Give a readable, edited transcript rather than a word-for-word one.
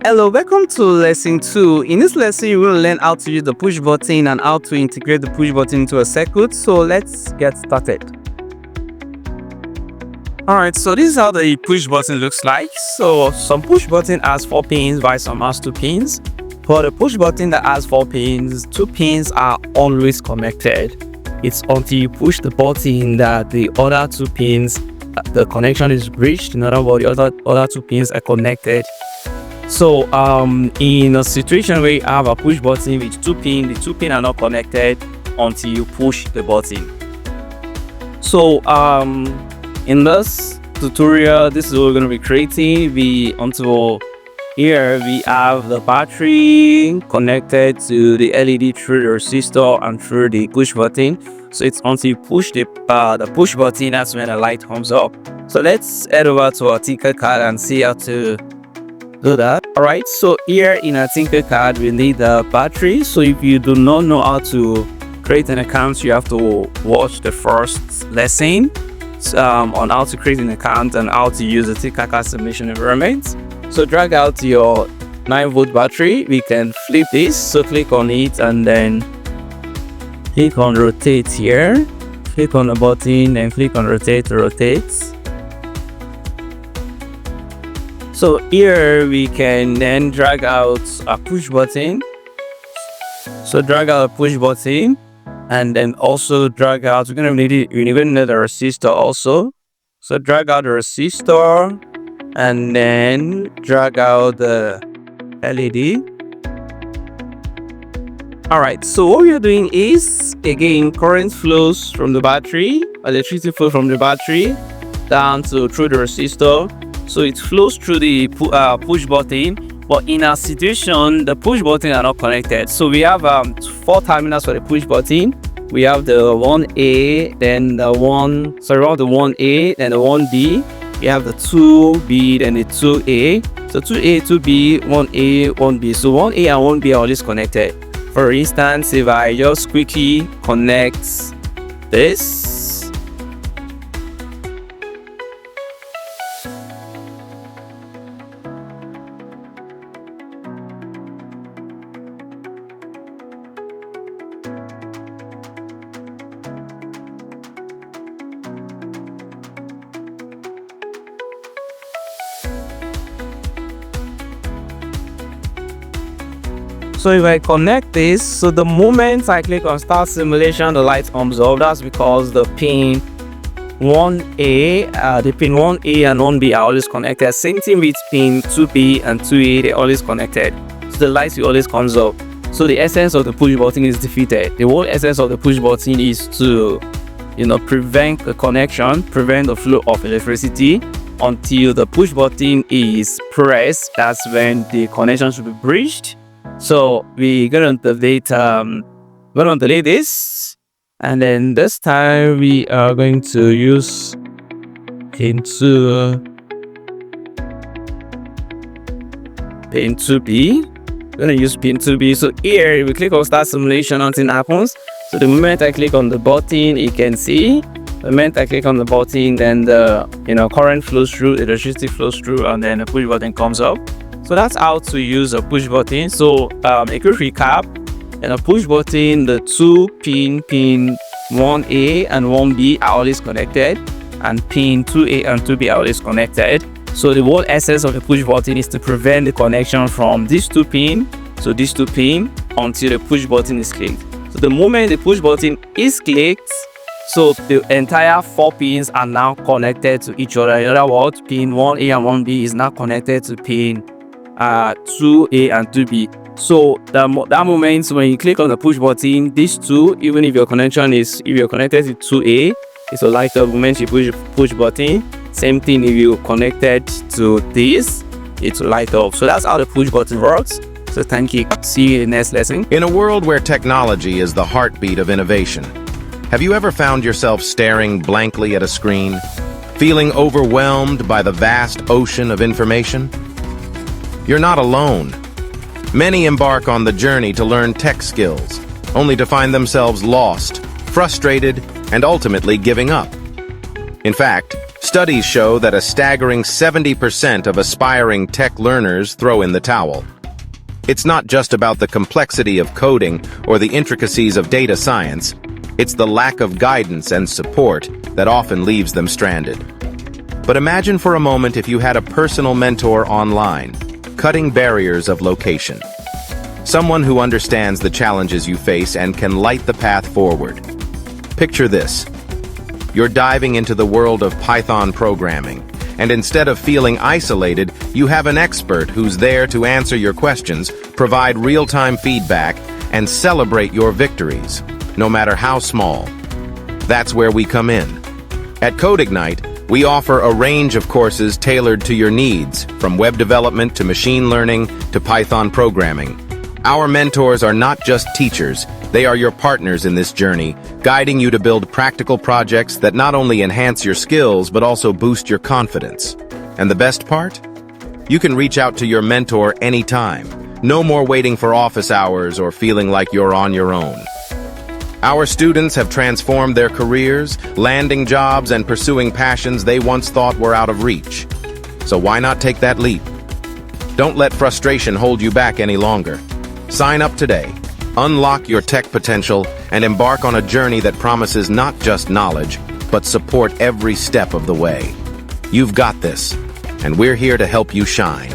Hello, welcome to lesson 2. In this lesson, you will learn how to use the push button and how to integrate the push button into a circuit. So let's get started. Alright, so this is how the push button looks like. So some push button has 4 pins while some has 2 pins. For the push button that has 4 pins, 2 pins are always connected. It's until you push the button that the other 2 pins, the connection is breached. In other words, the other 2 pins are connected. So in a situation where you have a push button with 2 pins, the 2 pins are not connected until you push the button. So in this tutorial, this is what we're going to be creating. Here we have the battery connected to the LED through the resistor and through the push button. So it's until you push the push button, that's when the light comes up. So let's head over to our Tinkercad and see how to do that. Alright, so here in our Tinkercad we need the battery. So if you do not know how to create an account, you have to watch the first lesson on how to create an account and how to use the Tinkercad simulation environment. So drag out your 9-volt battery. We can flip this, so click on it and then click on rotate here, click on the button and click on rotate to rotate. So here we can then drag out a push button. So drag out a push button and then also drag out, we're going to need a resistor also. So drag out the resistor and then drag out the LED. Alright, so what we are doing is, again, current flows from the battery, electricity flows from the battery down to through the resistor. So it flows through the push button, but in our situation, the push button are not connected. So we have 4 terminals for the push button. We have the 1A, then the 1A, then the 1B. We have the 2B, then the 2A. So 2A, 2B, 1A, 1B. So 1A and 1B are always connected. For instance, if I just quickly connect this. So if I connect this, so the moment I click on start simulation, the light comes off. That's because the pin 1A, and 1B are always connected. Same thing with pin 2B and 2A, they're always connected. So the light will always comes off. So the essence of the push button is defeated. The whole essence of the push button is to, prevent the connection, prevent the flow of electricity until the push button is pressed. That's when the connection should be breached. So we're gonna delete this, and then this time we are going to use pin 2B. We're gonna use pin 2B. So here we click on start simulation, nothing happens. So the moment I click on the button, you can see the moment I click on the button, then the current flows through, electricity flows through, and then the push button comes up. So that's how to use a push button. So a quick recap: in a push button, the 2 pin 1A and 1B are always connected, and pin 2A and 2B are always connected. So the whole essence of the push button is to prevent the connection from these 2 pins, so these 2 pins, until the push button is clicked. So the moment the push button is clicked, so the entire 4 pins are now connected to each other. In other words, pin 1A and 1B is now connected to pin 2A and 2B. So that moment when you click on the push button, these 2, even if you're connected to 2A, it will light up the moment you push button. Same thing if you connected to this, it will light up. So that's how the push button works. So thank you. See you in the next lesson. In a world where technology is the heartbeat of innovation, have you ever found yourself staring blankly at a screen, feeling overwhelmed by the vast ocean of information? You're not alone. Many embark on the journey to learn tech skills, only to find themselves lost, frustrated, and ultimately giving up. In fact, Studies show that a staggering 70% of aspiring tech learners throw in the towel. It's not just about the complexity of coding or the intricacies of data science. It's the lack of guidance and support that often leaves them stranded. But imagine for a moment if you had a personal mentor online, cutting barriers of location. Someone who understands the challenges you face and can light the path forward. Picture this. You're diving into the world of Python programming, and instead of feeling isolated, you have an expert who's there to answer your questions, provide real-time feedback, and celebrate your victories, no matter how small. That's where we come in. At CodeIgnite, we offer a range of courses tailored to your needs, from web development to machine learning to Python programming. Our mentors are not just teachers, they are your partners in this journey, guiding you to build practical projects that not only enhance your skills but also boost your confidence. And the best part? You can reach out to your mentor anytime. No more waiting for office hours or feeling like you're on your own. Our students have transformed their careers, landing jobs and pursuing passions they once thought were out of reach. So why not take that leap? Don't let frustration hold you back any longer. Sign up today, unlock your tech potential, and embark on a journey that promises not just knowledge, but support every step of the way. You've got this, and we're here to help you shine.